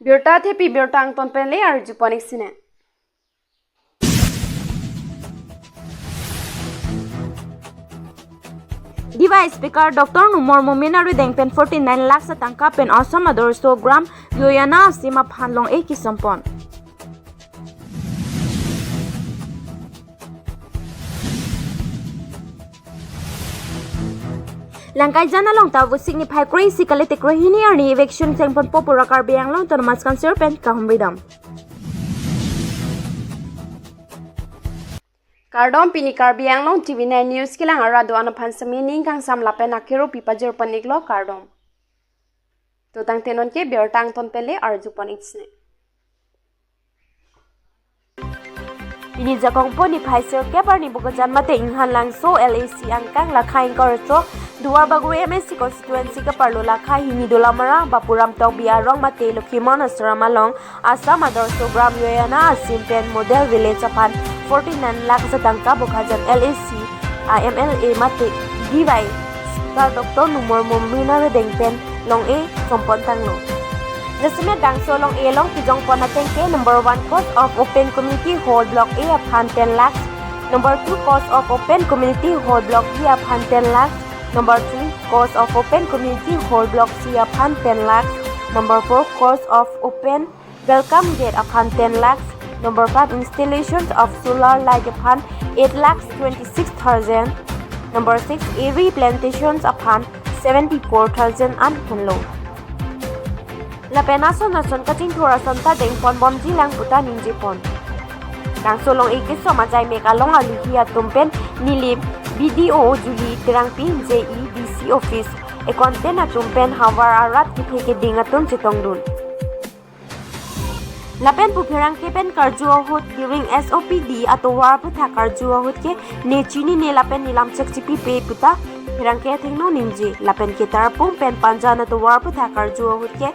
Birta thepi birtang ton penle ar juponik sine. Device speaker Dr. Numor Mominaru Dengpen 49 lakh sa tangka pen awesome ador 100 gram yoyana sima phanlong e kisampon. Langkai jana long tawu signify crazy kalite krohini arni eviction sengpon popura KARBI ANGLONG ton mas cancer pen kahumridam. Kardom pini KARBI ANGLONG TV9 news kilang arado ano pansami ning kang samlapen akiro pipajor paniklo kardom. Tutang tenon ke biartang ton pele arju panitsne. Ini jakong po ni Pfizer keper ni bukajan mate inghan langso LAC angkang lakhain korcho duar baguri MSC constituency ke parlo lakha hini dolamara bapuram tok biarong mate Lukhimon Asramalong Assam adorso gram yoyana simpen model village apan 49 lakh satangka bukajan LAC IMLA mate divai star Dr. Numor Momina Dengpen long e sompon tanglo. Jasime dangso long e long kijong pona tengke number 1 cost of open community hall block A upon 10 lakhs, number 2 cost of open community hall block B upon 10 lakhs, number 3 cost of open community hall block C upon 10 lakhs, number 4 cost of open welcome gate upon 10 lakhs, number 5 installations of solar light upon 8 lakhs 26,000, number 6 airy plantations upon 74,000 and hello. La penason nason kating thora sonta deng pon bom jilang puta ninji pon. Dang solong ikis so majai mekalong aluhia tumpen nilip BDO Juli Tirangpi JEDC office e konten tumpen hawar arat kitheke dingatum chitongdun. Lapen pupirang kepen karjuo hut during SOPD atau war puta karjuo hut ke nechini ne lapen nilam chakchipi pe puta pirang ke thingno ninji lapen ke tarpung pen panjana to war puta karjuo hut ke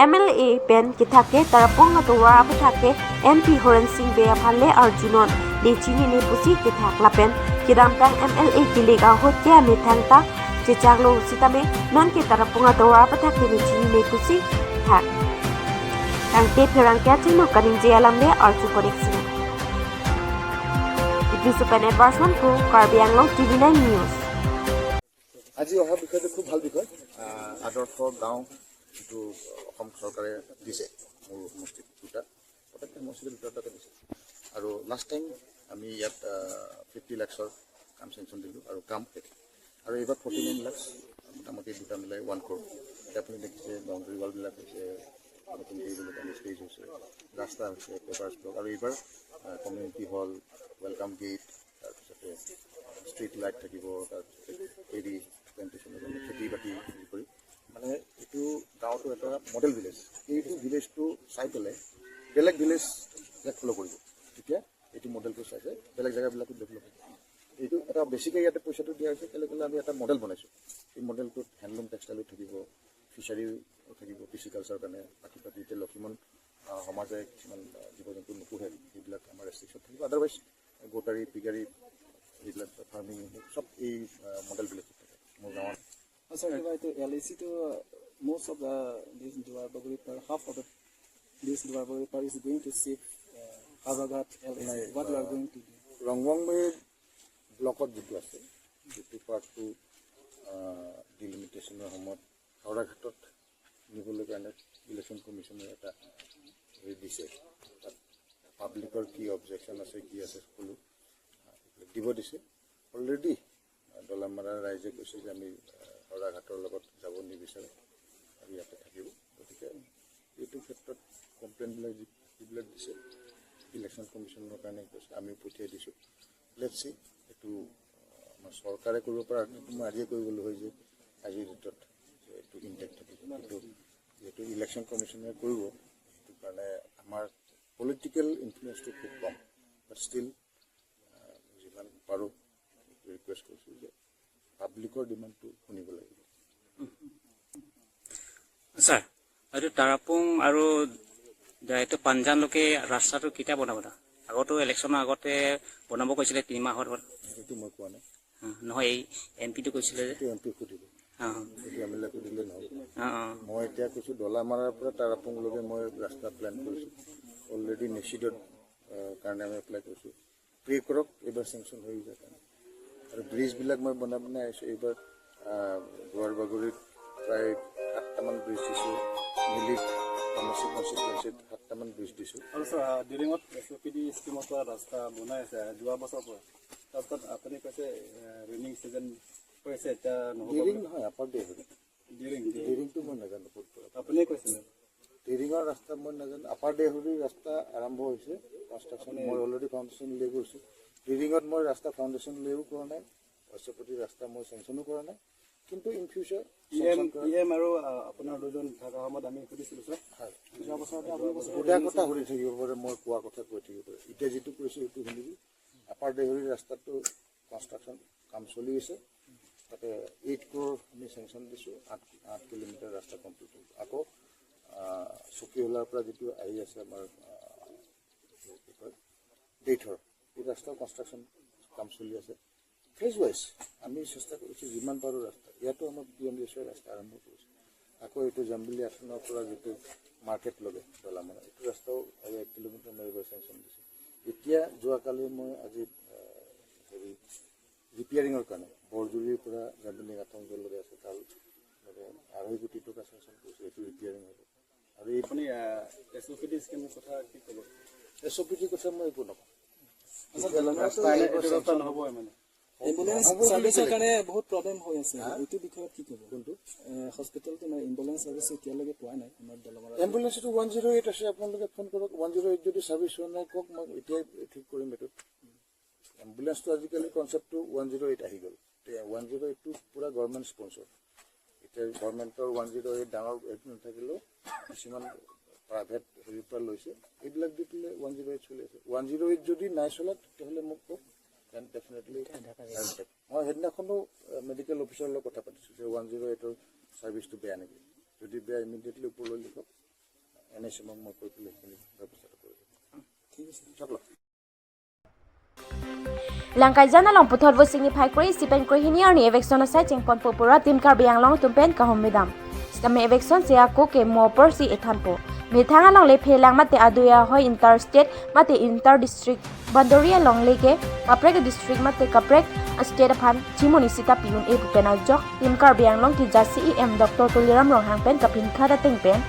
MLA pen kithake tarpung to war puta ke MP Horan Singh be phalle arjunon nechini ne pusi kithak lapen kidam tang MLA kilega hut ke amithangta chechaglo sitame non ke tarpung to war puta ke nechini ne pusi thak ang te pirang ke thingno kaninje alamle arju koreksi. Itu super advertisement ko KARBI ANGLONG TV9 news. আজি অহা বিষয়টো খুব ভাল বিষয় আদৰ্শ গাঁও যিটো অসম চৰকাৰে দিছে মোৰ সমষ্টিত দুটা প্ৰত্যেকটা সমষ্টিত দুটা দিছে আৰু লাষ্ট টাইম আমি ইয়াত 50 লাখৰ কাম চেংচন দিলোঁ আৰু কাম আৰু এইবাৰ 49 লাখ মোটামুটি দুটা মিলাই 1 crore এতিয়া আপুনি দেখিছে বাউণ্ডাৰী ৱালবিলাক হৈছে নতুন এইবিলাক ষ্টেজ হৈছে ৰাস্তা হৈছে পেপাৰ ব্লক আৰু এইবাৰ কমিউনিটি হল ৱেলকাম গেট তাৰপিছতে ষ্ট্ৰীট লাইট থাকিব তাৰপিছতে এৰি প্লেণ্টেশ্যনৰ কাৰণে খেতি বাতি কৰি মানে এইটো গাঁৱটো এটা মডেল ভিলেজ এইটো ভিলেজটো চাই পেলাই বেলেগ ভিলেজ ফ'ল' কৰিব তেতিয়া এইটো মডেলটো চাইছে বেলেগ জেগাবিলাকো ডেভেলপ হ'ব এইটো এটা বেছিকৈ ইয়াতে পইচাটো দিয়া হৈছে কেলৈ আমি এটা মডেল বনাইছোঁ এই মডেলটোত হেণ্ডলুম টেক্সটাইলো থাকিব ফিচাৰীও থাকিব পিচিকালচাৰৰ কাৰণে বাকী বাকী এতিয়া লখিমন সমাজে কিছুমান জীৱ জন্তু নোপোহে সেইবিলাক আমাৰ ৰেষ্ট্ৰিকশ্যন থাকিব আদাৰৱাইজ গোটাৰী পিগাৰী এইবিলাক ফাৰ্মিং সব এই মডেলবিলাক মোৰ গাঁৱত Sir, LAC to most of this Duar Baguri par half of this Duar Baguri par is going to save Habagat LAC. What you are going to do? ৰংবংবে ব্লকত যিটো আছে যিটো পাৰ্টটো ডিলিমিটেশ্যনৰ সময়ত হাওৰাঘাটত নিবলৈ কাৰণে ইলেকশ্যন কমিশ্যনে এটা হেৰি দিছে তাত পাব্লিকৰ কি অবজেকশ্যন আছে কি আছে সকলো দিব দিছে অলৰেডি দলামাৰা ৰাইজে কৈছে যে আমি হাওৰাঘাটৰ লগত যাব নিবিচাৰে আৰু ইয়াতে থাকিব গতিকে এইটো ক্ষেত্ৰত কমপ্লেইনবিলাক যিবিলাক দিছে ইলেকশ্যন কমিশ্যনৰ কাৰণে কৈছে আমি পঠিয়াই দিছোঁ লেটছ চি এইটো আমাৰ চৰকাৰে কৰিব পৰা মই আজিয়ে কৰিবলৈ হয় যে আজিৰ ডেটত এইটো ইনটেক্ট থাকিব কিন্তু যিহেতু ইলেকশ্যন কমিশ্যনে কৰিব সেইটো কাৰণে আমাৰ পলিটিকেল ইনফ্লুৱেঞ্চটো খুব কম বাট ষ্টিল যিমান পাৰোঁ ৰিকুৱেষ্ট কৰিছোঁ যে পাব্লিকৰ ডিমাণ্ডটো শুনিব লাগিব ছাৰ আৰু তাৰাপুং আৰু এইটো পাঞ্জানলৈকে ৰাস্তাটো কেতিয়া বনাব আগতো ইলেকশ্যনৰ আগতে বনাব কৈছিলে 3 মাহৰ সেইটো মই কোৱা নাই নহয় এই এমপিটো কৈছিলে যে এমপি সুধিব এইটো এম এল এ দিলে নহ'ব মই এতিয়া কৈছোঁ ডলামাৰাৰ পৰা তাৰাপুংলৈকে মই ৰাস্তা প্লেন কৰিছোঁ অলৰেডি নেচিডৰ কাৰণে আমি এপ্লাই কৰিছোঁ প্ৰে কৰক এইবাৰ চেংচন হৈ যায় কাৰণে আৰু ব্ৰিজবিলাক মই বনাই আহিছোঁ এইবাৰ দুৱাৰবাগৰিত প্ৰায় 7টামান ব্ৰিজ দিছোঁ মিলিত ফাৰ্মাচী কনষ্টিটুৱেঞ্চিত 7টামান ব্ৰিজ দিছোঁ আৰু ছাৰ ডিৰিঙত SOPD স্কিমৰ পৰা ৰাস্তা বনাই আছে যোৱা বছৰৰ পৰা তাৰপিছত আপুনি কৈছে ৰেইনিং ছিজন কৈছে এতিয়া ডিৰিং নহয় আপাৰ দেহৰি ডিৰিংটো মই নাজানো ক'ত পৰা আপুনিয়ে কৈছে ডিৰিঙৰ ৰাস্তা মই নাজানো আপাৰ দেহৰিৰ ৰাস্তা আৰম্ভ হৈছে কনষ্ট্ৰাকশ্যন মই অলৰেডি ফাউণ্ডেশ্যন লে কৰিছোঁ ডিৰিঙত মই ৰাস্তা ফাউণ্ডেশ্যন লেও কৰা নাই SOPD ৰাস্তা মই চেংচনো কৰা নাই কিন্তু ইন ফিউচাৰ EM আৰু আপোনাৰ দুজন থকা সময়ত আমি সুধিছিলোঁ ছাৰ যোৱা বছৰতে গোটেই কথা সুধি থাকিব পাৰে মই কোৱা কথা কৈ থাকিব পাৰে এতিয়া যিটো কৈছোঁ সেইটো শুনিবি আপাৰ দেহৰিৰ ৰাস্তাটো কনষ্ট্ৰাকশ্যন কাম চলি আছে তাতে 8 crore আমি চেংচন দিছোঁ 8 কিলোমিটাৰ ৰাস্তা কমপ্লিট হ'ব আকৌ চকীহোলাৰ পৰা যিটো আহি আছে আমাৰ কি কয় ডেটৰ এই ৰাস্তাৰ কনষ্ট্ৰাকশ্যন কাম চলি আছে ফেজ ৱাইজ আমি চেষ্টা কৰিছোঁ যিমান পাৰোঁ ৰাস্তা ইয়াতো আমাৰ PMDSৰ ৰাস্তা আৰম্ভ কৰিছোঁ আকৌ এইটো জাম্বিলি আছনৰ পৰা যিটো মাৰ্কেট লগে ডলামাৰা এইটো ৰাস্তাও আৰু 1 কিলোমিটাৰ মই এইবাৰ চেংচন দিছোঁ এতিয়া যোৱাকালি মই আজি হেৰি ৰিপেয়াৰিঙৰ কাৰণে বৰজুৰিৰ পৰা জাম্বিলি আতংকলৈকে আছে তাৰ মানে 2.5 কোটি টকা চেংচন কৰিছোঁ এইটো ৰিপেয়াৰিং হ'ব আৰু এই আপুনি SOPD স্কিমৰ কথা কি ক'ব SOPD কথা মই একো নকওঁ নহ'ব মানে এম্বুলেন্স সাৰ্ভিসৰ কাৰণে বহুত প্ৰবলেম হৈ আছে এইটো বিষয়ত কি ক'ব কোনটো হস্পিটেলটো মানে এম্বুলেন্স সাৰ্ভিস এতিয়ালৈকে পোৱা নাই আমাৰ দলমাৰা এম্বুলেন্সটো 108 আছে আপোনালোকে ফোন কৰক 108 যদি সাৰ্ভিস হোৱা নাই কওক মই এতিয়া ঠিক কৰিম এইটো এম্বুলেন্সটো আজিকালি কনচেপ্টটো 108 আহি গ'ল 108 টো পুৰা গভৰ্ণমেণ্ট স্পন্সৰ এতিয়া গভৰ্ণমেণ্টৰ 108 ডাঙৰ এইটো নাথাকিলেও কিছুমান প্ৰাইভেট হেৰিৰ পৰা লৈছে এইবিলাক দি পেলাই 108 চলি আছে 108 যদি নাই চলা তেতিয়াহ'লে মোক কওক দেন ডেফিনেটলি মই সেইদিনাখনো মেডিকেল অফিচাৰৰ লগত কথা পাতিছোঁ যে 108ৰ ছাৰ্ভিচটো বেয়া নেকি যদি বেয়া ইমিডিয়েটলি ওপৰলৈ লিখক NHMক মই কৈ পেলাই সেইখিনি ব্যৱস্থাটো কৰি দিম ঠিক আছে চাওক Langkai jana long puthot vo singi phai kri sipen kri hini arni evection asai chengpon popura tim KARBI ANGLONG tumpen kahom midam stame evection se ako ke mo persi ethanpo mithanga long le phelang mate aduya hoi interstate mate inter district bandoria long le ke kaprek district mate kaprek state phan chimoni sita piun e pupena jok tim KARBI ANGLONG ki jasi em Dr. Tuliram rong hangpen kapin khada tengpen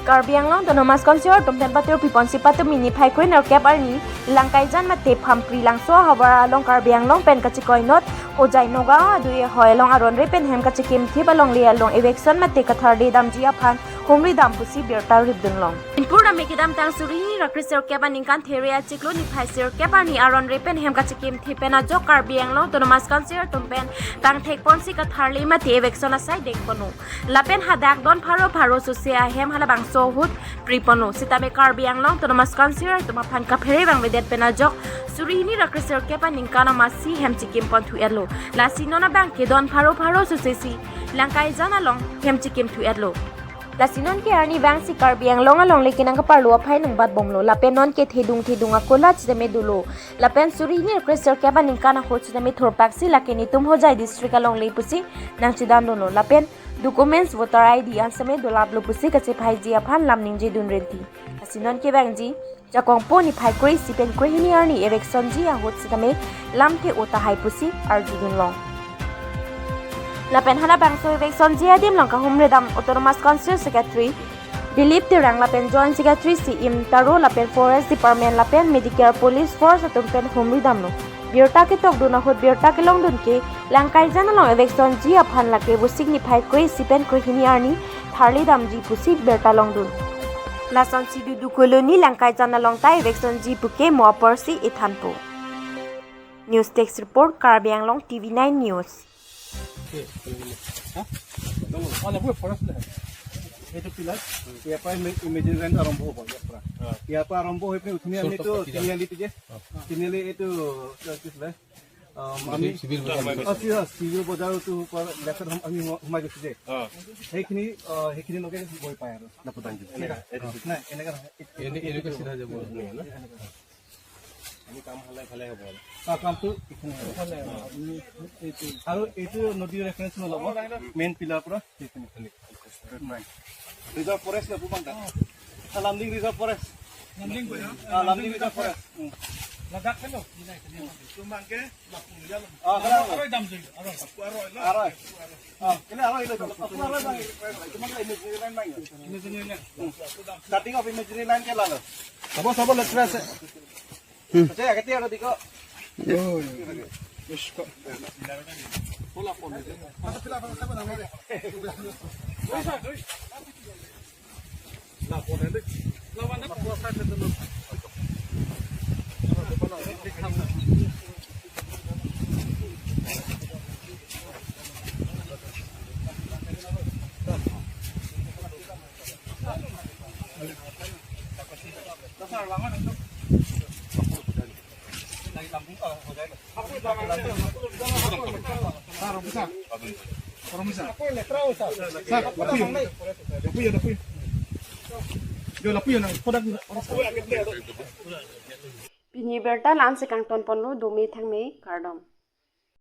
KARBI ANGLONG autonomous council tumpen patur piponsi patu mini phai kri nar kep arni langkai jan mate phampri langso hawara long KARBI ANGLONG pen kachi koinot hojai noga duye hoi long aron re pen hem kachi kim thi balong lia long evection mate kathar de dam jia phan hongri dam pusi berta ribdun long inpur da mekidam tang suri rakriser keba ningkan theria chiklo ni phaiser keba ni aron re pen hem kachi kim thi pena jo KARBI ANGLONG autonomous council tumpen tang thek ponsi kathar li mate evection asai dekpono lapen hadak don pharo susia hem hala bang sohut pripono sitame KARBI ANGLONG autonomous council tuma phan ka pheri bang vedet pena jok suri ni rakriser keba ningkana masi hem chikim pon thu elo lasinona bang ke don pharo susesi langkai jana long hem chikim thu elo lasinon ke arni bang si KARBI ANGLONG along lekin ang kaparlo phai nang bat bomlo lapenon ke thedung akola chime dulo lapen suri ni rakriser keba ningkana ho chime thorpak si lakeni tum ho jai district along le pusi nang chidan dono lapen documents voter ID ansame dolablo pusi kache phai ji aphan lamning ji dun renti asinon ke bang ji jakong po ni phai kri sipen kri hini arni erection ji a hot sitame lamke ota hai pusi arjudun long lapen hala bang so erection ji adim long ka humre dam autonomous council secretary Dilip Tirang lapen joint secretary si im taro lapen forest department lapen medicare police force atumpen humri dam no birta ke tok duna hot birta ke long dun ke langkai jana long evection ji aphan lake bu signify kri sipen kri hini arni tharli dam ji pusi berta long dun lason si du koloni langkai jana long tai evection ji puke mo persi ethanpo news text report KARBI ANGLONG TV9 news Oleh buat forest lah. Itu pilar. Siapa imagine rent arombo apa ya? Siapa arombo itu uthni ani tu tinali tu je. Tinali itu kisah. Ami civil bazar tu lesser ami humai je je. Hekini loke boy payar. Dapat anjir. Nah, ini kan sida je boy. কামটো আৰু এইটো নদীৰ reference নল'ব main pillar পৰা সেইখিনি reserve forest ল'ব পান্তা Lumding reserve forest Lumding reserve forest লাগাক খেলো তোমাকে আৰু দাম জই আৰু কেনে আৰু তোমাকে ইমেজিনাৰী লাইন নাই স্টাৰ্টিং অফ ইমেজিনাৰী লাইন কে লালো সব লেট্ৰা আছে আচ্ছা আগতে আৰু দিক Bini berta lan sekang ton ponu dumi thang nei kardom.